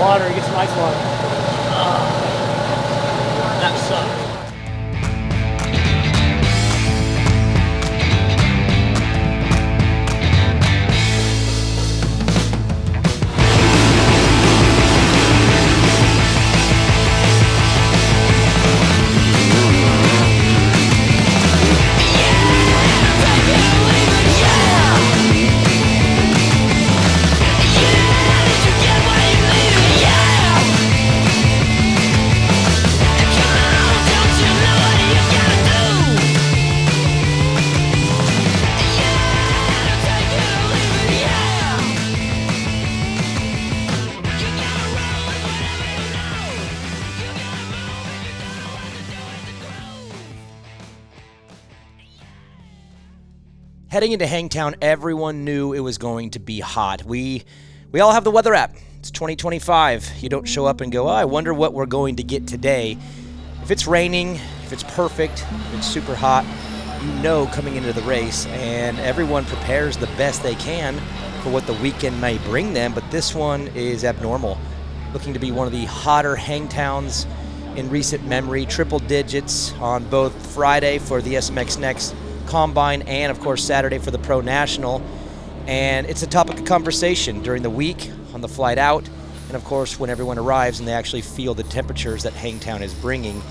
water, get some ice water. That sucks. Heading into Hangtown, everyone knew it was going to be hot. We all have the weather app. It's 2025. You don't show up and go, oh, I wonder what we're going to get today. If it's raining, if it's perfect, if it's super hot, you know coming into the race, and everyone prepares the best they can for what the weekend may bring them, but this one is abnormal. Looking to be one of the hotter Hangtowns in recent memory. Triple digits on both Friday for the SMX Next Combine and, of course, Saturday for the Pro National. And it's a topic of conversation during the week, on the flight out, and, of course, when everyone arrives and they actually feel the temperatures that Hangtown is bringing.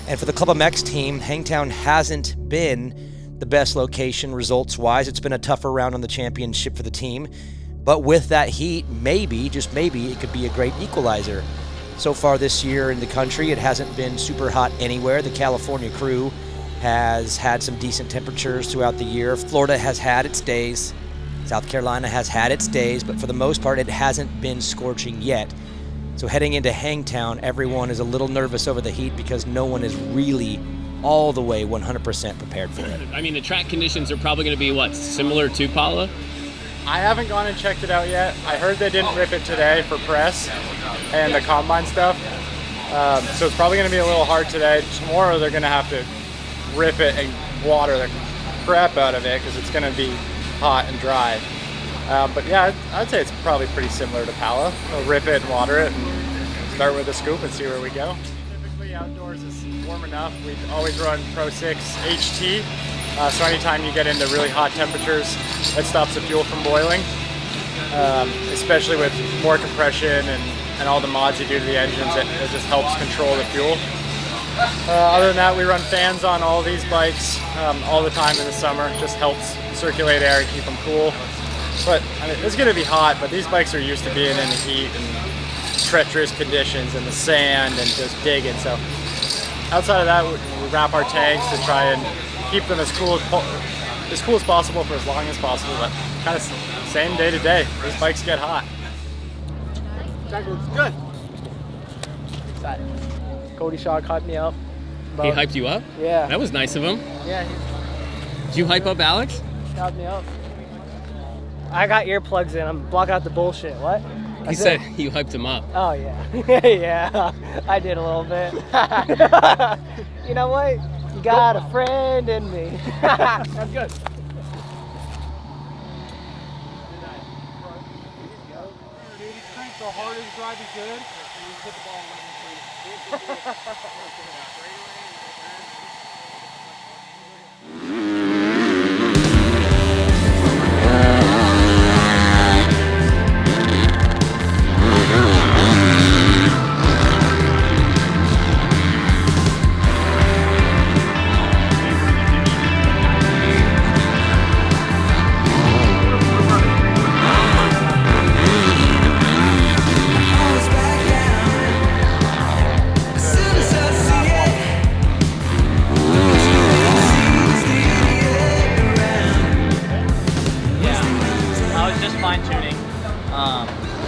And for the ClubMX team, Hangtown hasn't been the best location results-wise. It's been a tougher round on the championship for the team. But with that heat, maybe, just maybe, it could be a great equalizer. So far this year in the country, it hasn't been super hot anywhere. The California crew has had some decent temperatures throughout the year. Florida has had its days. South Carolina has had its days, but for the most part, it hasn't been scorching yet. So heading into Hangtown, everyone is a little nervous over the heat because no one is really all the way 100% prepared for it. I mean, the track conditions are probably going to be, what, similar to Pala? I haven't gone and checked it out yet. I heard they didn't rip it today for press and the combine stuff. So it's probably going to be a little hard today. Tomorrow they're going to have to rip it and water the crap out of it because it's going to be hot and dry. But yeah, I'd say it's probably pretty similar to Pala. We'll rip it and water it and start with a scoop and see where we go. Typically outdoors is warm enough. We always run Pro 6 HT. So anytime you get into really hot temperatures, it stops the fuel from boiling, especially with more compression and all the mods you do to the engines. It just helps control the fuel. Other than that, we run fans on all these bikes all the time in the summer. Just helps circulate air and keep them cool. But I mean, it's going to be hot, but these bikes are used to being in the heat and treacherous conditions and the sand and just digging. So outside of that, we wrap our tanks to try and keep them as cool as possible for as long as possible. But kind of same day to day. These bikes get hot. Jack looks good. Excited. Cody hyped me up. He hyped you up? Yeah. That was nice of him. Yeah. Did you hype up Alex? Hyped me up. I got earplugs in. I'm blocking out the bullshit. What? He said you hyped him up. Oh, yeah. Yeah, I did a little bit. You know what? You got a friend in me. That's good. The hardest drive you could. You put the ball in.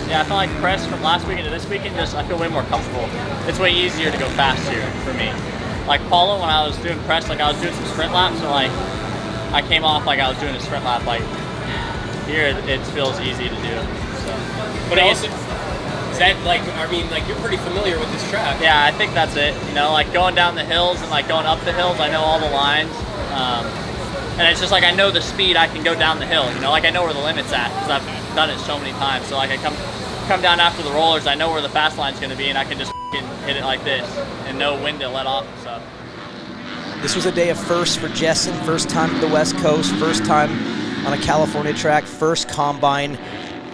Yeah, I felt like press from last weekend to this weekend, I feel way more comfortable. It's way easier to go fast here for me. Like Paulo, when I was doing press, like I was doing some sprint laps, so like I came off like I was doing a sprint lap. Like here, it feels easy to do. So, but also, is that like, I mean, like you're pretty familiar with this track. Yeah, I think that's it. You know, like going down the hills and like going up the hills, I know all the lines. And it's just like I know the speed I can go down the hill. You know, like I know where the limit's at because I've done it so many times. So like I come come down after the rollers, I know where the fast line's going to be, and I can just hit it like this and no wind to let off and stuff. This was a day of firsts for Jessen. First time to the West Coast, first time on a California track, first combine.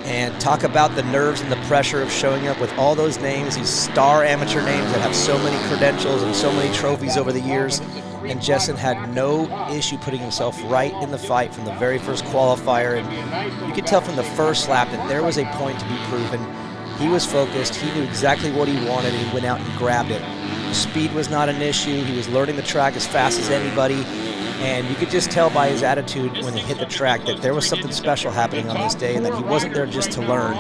And talk about the nerves and the pressure of showing up with all those names, these star amateur names that have so many credentials and so many trophies over the years. And Jessen had no issue putting himself right in the fight from the very first qualifier. And you could tell from the first lap that there was a point to be proven. He was focused, he knew exactly what he wanted, and he went out and grabbed it. Speed was not an issue, he was learning the track as fast as anybody. And you could just tell by his attitude when he hit the track that there was something special happening on this day and that he wasn't there just to learn.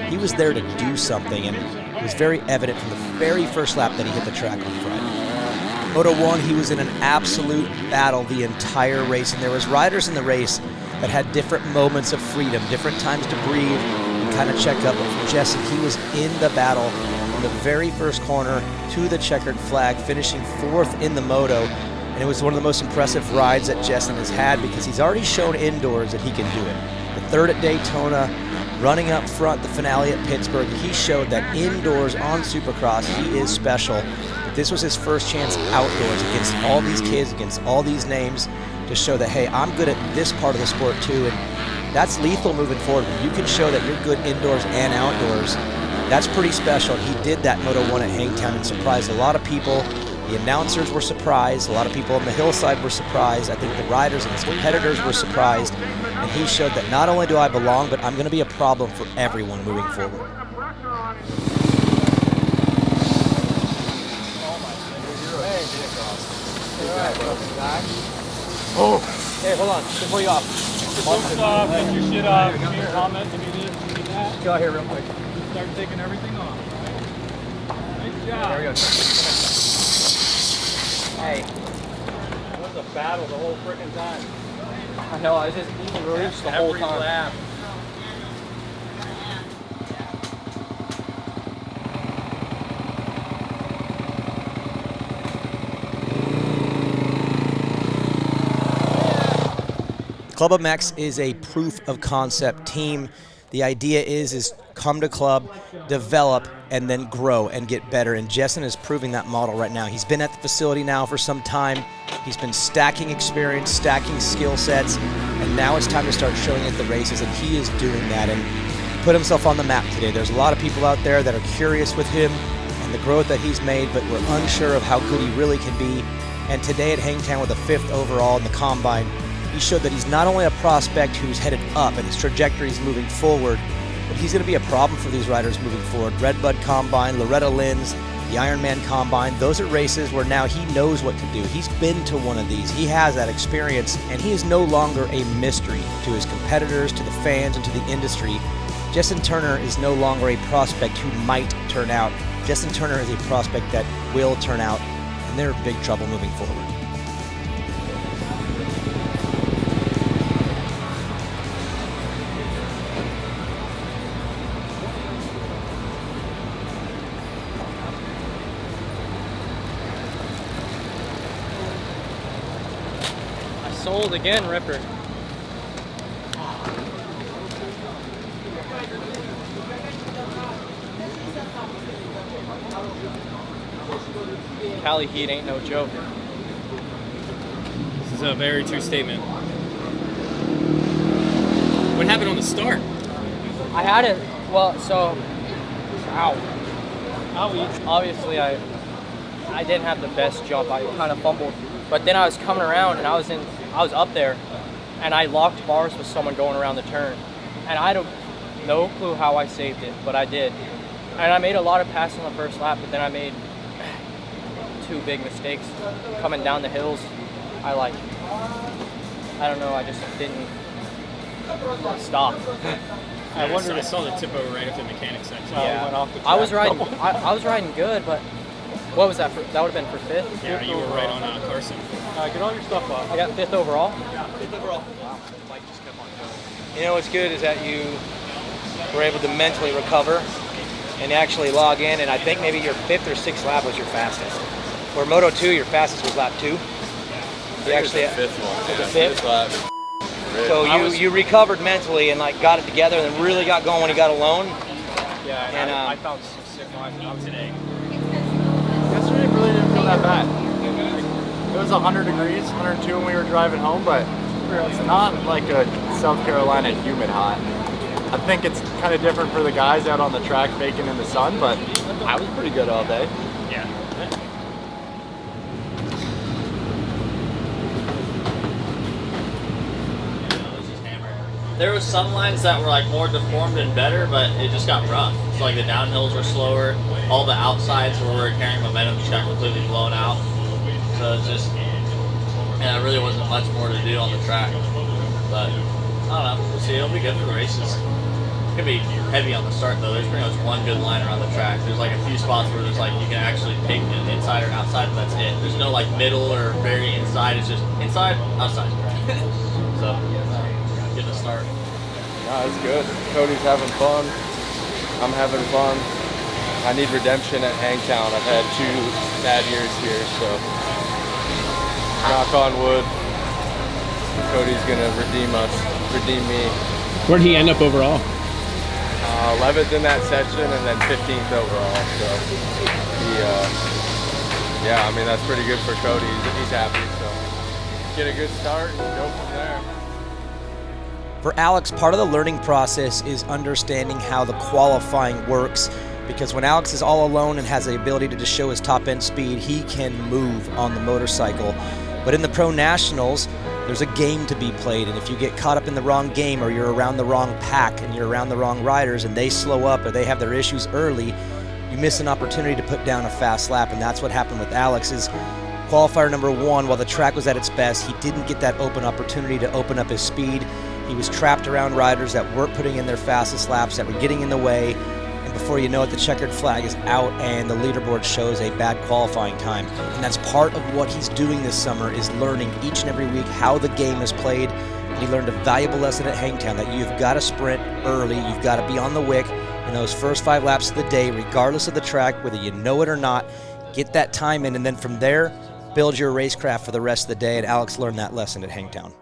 He was there to do something, and it was very evident from the very first lap that he hit the track on Friday. Moto 1, he was in an absolute battle the entire race, and there was riders in the race that had different moments of freedom, different times to breathe and kind of check up. But for Jesse, he was in the battle from the very first corner to the checkered flag, finishing 4th in the moto. And it was one of the most impressive rides that Jessen has had because he's already shown indoors that he can do it. The 3rd at Daytona, running up front, the finale at Pittsburgh, he showed that indoors on Supercross, he is special. But this was his first chance outdoors against all these kids, against all these names, to show that, hey, I'm good at this part of the sport too. And that's lethal moving forward. When you can show that you're good indoors and outdoors, that's pretty special. And he did that Moto 1 at Hangtown and surprised a lot of people. The announcers were surprised. A lot of people on the hillside were surprised. I think the riders and his competitors were surprised. And he showed that not only do I belong, but I'm going to be a problem for everyone moving forward. Oh! Hey, hold on. Before you off. Get your shit off. Give me your helmet. Give me this. Give me that. Go out here real quick. Start taking everything off. Nice job. There we go. Hey. That was a battle the whole freaking time. I know, I was just eating release the whole time. Lap. ClubMX is a proof of concept team. The idea is come to club, develop, and then grow and get better. And Jessen is proving that model right now. He's been at the facility now for some time. He's been stacking experience, stacking skill sets, and now it's time to start showing at the races, and he is doing that and put himself on the map today. There's a lot of people out there that are curious with him and the growth that he's made, but we're unsure of how good he really can be. And today at Hangtown with a 5th overall in the Combine, he showed that he's not only a prospect who's headed up and his trajectory is moving forward, but he's going to be a problem for these riders moving forward. Redbud Combine, Loretta Lynn's, the Ironman Combine, those are races where now he knows what to do. He's been to one of these. He has that experience, and he is no longer a mystery to his competitors, to the fans, and to the industry. Jessen Turner is no longer a prospect who might turn out. Jessen Turner is a prospect that will turn out, and they're in big trouble moving forward. Sold again, Ripper. Cali heat ain't no joke. This is a very true statement. What happened on the start? I had it, well, so, obviously I didn't have the best jump. I kind of fumbled, but then I was coming around and I was up there, and I locked bars with someone going around the turn, and I had no clue how I saved it, but I did. And I made a lot of passes on the first lap, but then I made 2 big mistakes coming down the hills. I don't know, I just didn't stop. I saw the tip over right after the mechanics section. Yeah, I was riding good, but what was that? That would have been for 5th? Yeah, you were right on Carson. Get all your stuff up. I got 5th overall? Yeah, 5th overall. Wow. Mike just kept on going. You know what's good is that you were able to mentally recover and actually log in, and I think maybe your 5th or 6th lap was your fastest. Where Moto 2, your fastest was lap 2. You actually the 5th one. The 5th lap. So you recovered mentally and got it together and then really got going when you got alone. Yeah, And, I found some sick lines out today. Yesterday really didn't feel that bad. It was 100 degrees, 102 when we were driving home, but it's not like a South Carolina humid hot. I think it's kind of different for the guys out on the track baking in the sun, but I was pretty good all day. Yeah. There was some lines that were like more deformed and better, but it just got rough. So like the downhills were slower. All the outsides where we were carrying momentum just got completely blown out. So it's just, and there really wasn't much more to do on the track. But I don't know. We'll see. It'll be good for the races. It's gonna be heavy on the start though. There's pretty much one good line around the track. There's like a few spots where there's like you can actually pick an inside or outside, but that's it. There's no like middle or very inside. It's just inside, outside. So get to start. No, it's good. Cody's having fun. I'm having fun. I need redemption at Hangtown. I've had 2 bad years here, so knock on wood. Cody's gonna redeem me. Where'd he end up overall? 11th in that section and then 15th overall. So yeah, I mean that's pretty good for Cody. He's happy. So get a good start and go from there. For Alex, part of the learning process is understanding how the qualifying works, because when Alex is all alone and has the ability to just show his top end speed, he can move on the motorcycle. But in the Pro Nationals, there's a game to be played, and if you get caught up in the wrong game or you're around the wrong pack and you're around the wrong riders and they slow up or they have their issues early, you miss an opportunity to put down a fast lap, and that's what happened with Alex. Is qualifier number 1, while the track was at its best, he didn't get that open opportunity to open up his speed. He was trapped around riders that weren't putting in their fastest laps, that were getting in the way, and before you know it, the checkered flag is out and the leaderboard shows a bad qualifying time. And that's part of what he's doing this summer, is learning each and every week how the game is played. And he learned a valuable lesson at Hangtown, that you've got to sprint early, you've got to be on the wick in those first 5 laps of the day, regardless of the track, whether you know it or not. Get that time in, and then from there, build your racecraft for the rest of the day. And Alex learned that lesson at Hangtown.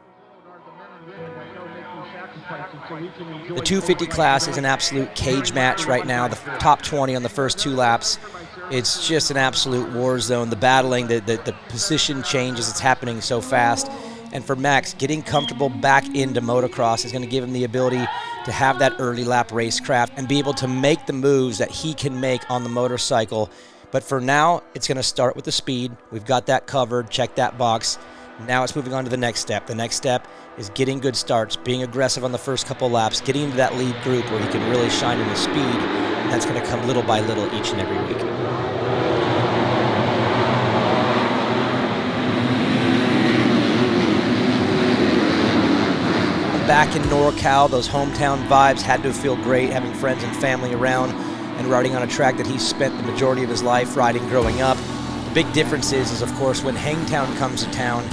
The 250 class is an absolute cage match right now. The top 20 on the first 2 laps. It's just an absolute war zone. The battling, the position changes, it's happening so fast. And for Max, getting comfortable back into motocross is going to give him the ability to have that early lap racecraft and be able to make the moves that he can make on the motorcycle. But for now, it's going to start with the speed. We've got that covered, check that box. Now it's moving on to the next step. The next step is getting good starts, being aggressive on the first couple laps, getting into that lead group where he can really shine in his speed, and that's going to come little by little each and every week. Back in NorCal, those hometown vibes had to feel great, having friends and family around and riding on a track that he spent the majority of his life riding growing up. The big difference is of course, when Hangtown comes to town,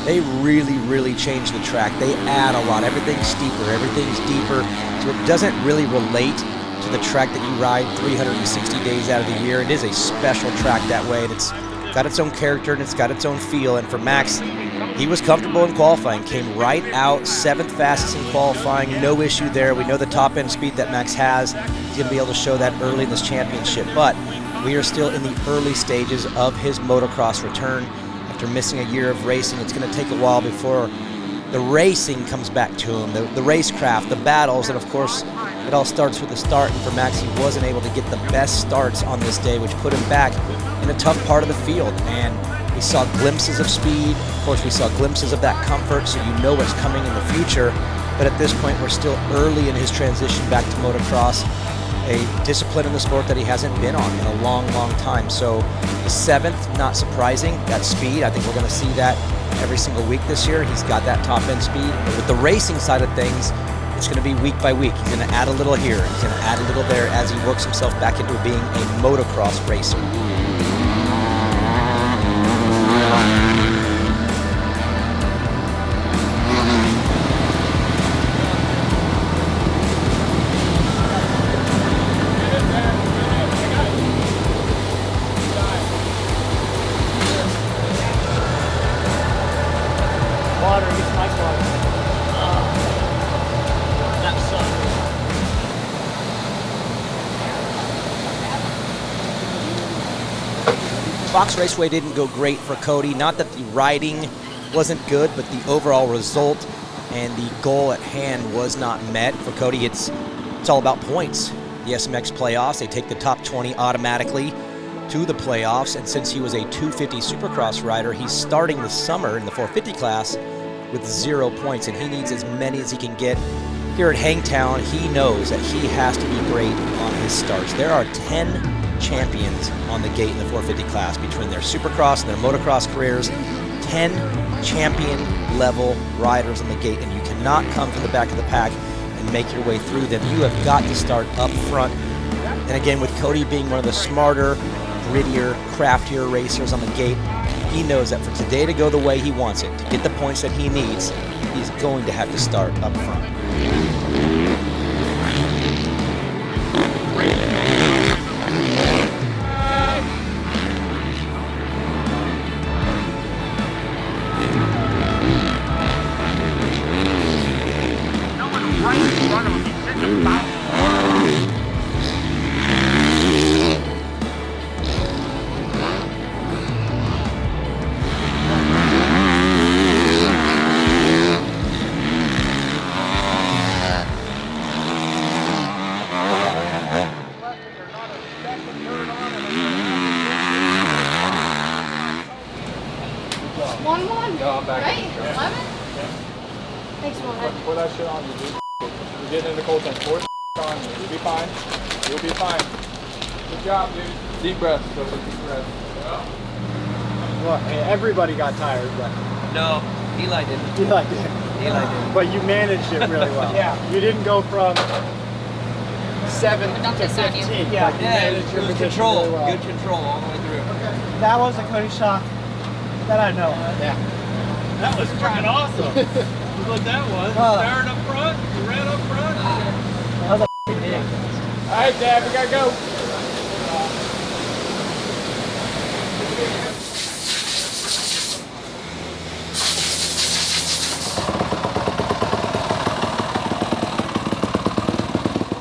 they really change the track. They add a lot. Everything's steeper, everything's deeper, so it doesn't really relate to the track that you ride 360 days out of the year. It is a special track that way, and it's got its own character and it's got its own feel. And for Max, he was comfortable in qualifying, came right out 7th fastest in qualifying, no issue there. We know the top end speed that Max has. He's going to be able to show that early in this championship, but we are still in the early stages of his motocross return. After missing a year of racing, it's going to take a while before the racing comes back to him, the racecraft, the battles, and of course, it all starts with the start. And for Max, he wasn't able to get the best starts on this day, which put him back in a tough part of the field. And we saw glimpses of speed. Of course, we saw glimpses of that comfort, so you know what's coming in the future. But at this point, we're still early in his transition back to motocross, a discipline in the sport that he hasn't been on in a long time. So the 7th, not surprising. That speed, I think we're going to see that every single week this year. He's got that top end speed. But with the racing side of things, it's going to be week by week. He's going to add a little here, he's going to add a little there as he works himself back into being a motocross racer. Fox Raceway didn't go great for Cody. Not that the riding wasn't good, but the overall result and the goal at hand was not met. For Cody, it's all about points. The SMX playoffs, they take the top 20 automatically to the playoffs, and since he was a 250 Supercross rider, he's starting the summer in the 450 class with 0 points, and he needs as many as he can get. Here at Hangtown, he knows that he has to be great on his starts. There are 10 champions on the gate in the 450 class between their Supercross and their motocross careers. 10 champion-level riders on the gate, and you cannot come from the back of the pack and make your way through them. You have got to start up front. And again, with Cody being one of the smarter, grittier, craftier racers on the gate, he knows that for today to go the way he wants it, to get the points that he needs, he's going to have to start up front. Pour that shit on you, dude. You're getting into cold tank. Pour on you. You'll be fine. You'll be fine. Good job, dude. Deep breath. Go for deep breath. Well, hey, everybody got tired, but No, Eli didn't. Eli did. Eli did. But you managed it really well. Yeah. You didn't go from 7 to 15. Yeah, Like, you managed your position control. really well. Good control all the way through. That was the Cody shot that I know. Yeah. That was freaking awesome. What that was. Starting up front, you ran up front. That was a dig. All right, Dad, we gotta go.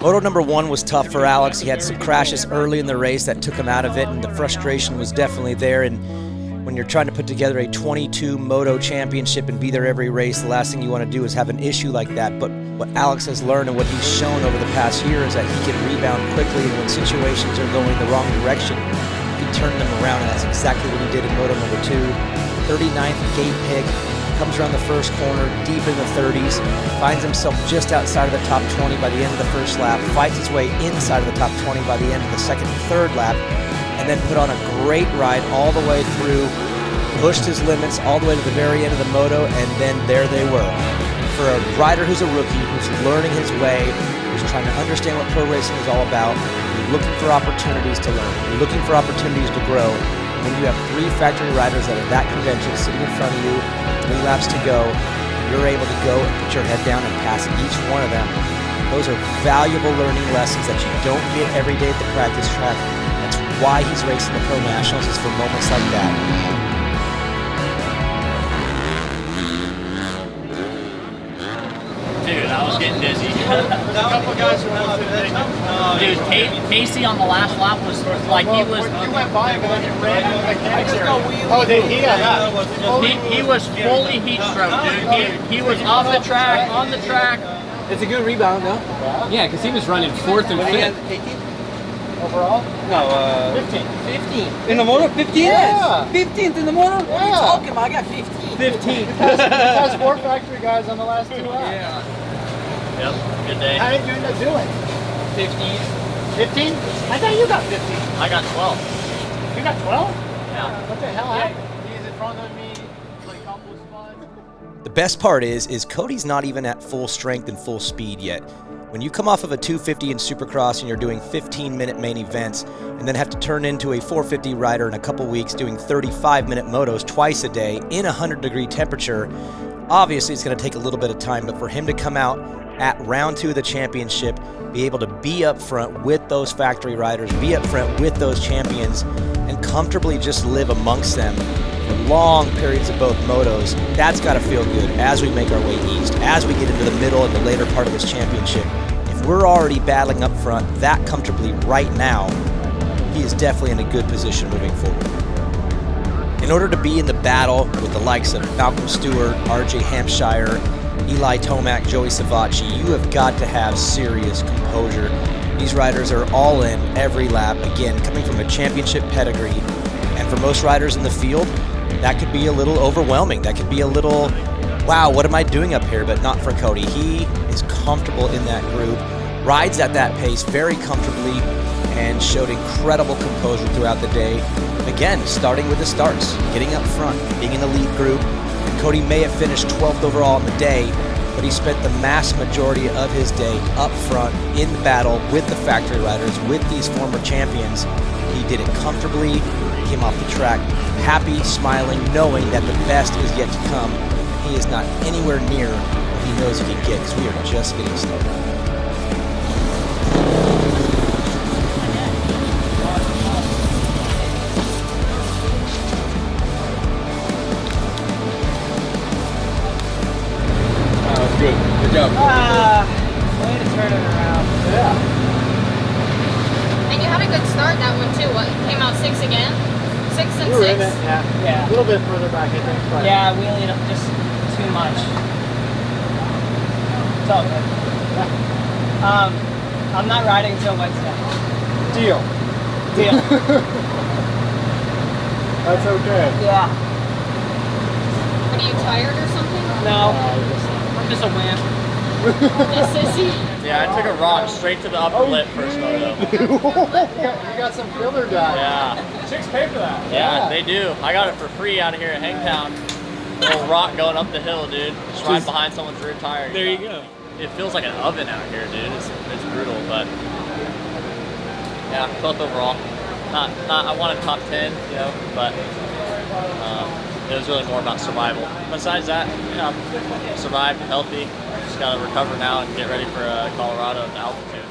Moto number 1 was tough for Alex. He had some crashes early in the race that took him out of it, and the frustration was definitely there. And when you're trying to put together a 22 Moto championship and be there every race, the last thing you want to do is have an issue like that. But what Alex has learned and what he's shown over the past year is that he can rebound quickly, and when situations are going the wrong direction, he can turn them around, and that's exactly what he did in Moto number 2. 39th gate pick, comes around the first corner, deep in the 30s, finds himself just outside of the top 20 by the end of the first lap, fights his way inside of the top 20 by the end of the second and third lap, and then put on a great ride all the way through, pushed his limits all the way to the very end of the moto, and then there they were. For a rider who's a rookie, who's learning his way, who's trying to understand what pro racing is all about, you're looking for opportunities to learn, you're looking for opportunities to grow. When you have 3 factory riders that are that conventional sitting in front of you, 3 laps to go, you're able to go and put your head down and pass each one of them. Those are valuable learning lessons that you don't get every day at the practice track. That's why he's racing the Pro Nationals, is for moments like that. Dude, I was getting dizzy. Dude, Casey on the last lap was like he was. You went by, but then you ran into the mechanics area. Oh, he got that. He was fully heat stroked, dude. He was off the track, on the track. It's a good rebound, though. Yeah, because he was running 4th and 5th. 18th? Overall? No, 15. 15. In the moto, 15? Yeah. 15th in the moto? What are you Yeah. talking about? I got 15. 15. Has 4 factory guys on the last 2 laps. Yeah. Yep, good day. How did you end up doing? 15. 15? I thought you got 15. I got 12. You got 12? Yeah. What the hell happened? He's in front of me, like almost fun. The best part is Cody's not even at full strength and full speed yet. When you come off of a 250 in Supercross and you're doing 15-minute main events and then have to turn into a 450 rider in a couple weeks doing 35-minute motos twice a day in 100-degree temperature, obviously it's going to take a little bit of time, but for him to come out at round 2 of the championship, be able to be up front with those factory riders, be up front with those champions, and comfortably just live amongst them for long periods of both motos, that's got to feel good as we make our way east, as we get into the middle and the later part of this championship. If we're already battling up front that comfortably right now, he is definitely in a good position moving forward. In order to be in the battle with the likes of Malcolm Stewart, RJ Hampshire, Eli Tomac, Joey Savacci, you have got to have serious composure. These riders are all in every lap, again, coming from a championship pedigree. And for most riders in the field, that could be a little overwhelming. That could be a little, wow, what am I doing up here? But not for Cody. He is comfortable in that group, rides at that pace very comfortably, and showed incredible composure throughout the day. Again, starting with the starts, getting up front, being in the lead group. And Cody may have finished 12th overall on the day, but he spent the mass majority of his day up front in the battle with the factory riders, with these former champions. He did it comfortably, came off the track happy, smiling, knowing that the best is yet to come. He is not anywhere near what he knows he can get, because we are just getting started. Good. Good job. Way to turn it around. Yeah. And you had a good start that one too. What, came out 6 again? 6 and We were 6? in it, yeah. Yeah. A little bit further back, I think. But Yeah, wheeling up just too much. It's all good. I'm not riding until Wednesday. Deal. Deal. That's okay. Yeah. What, are you tired or something? No. I'm just a wimp. A sissy? Yeah, I took a rock straight to the upper lip first moto. You got some filler done. Yeah. Chicks pay for that. Yeah, they do. I got it for free out of here at Hangtown. Little rock going up the hill, dude. Just ride behind someone's rear tire. There you go. It feels like an oven out here, dude. It's brutal, but yeah, 12th overall. Not. I wanted top 10, you know, but it was really more about survival. Besides that, you know, survived, healthy. Just gotta recover now and get ready for Colorado at the altitude.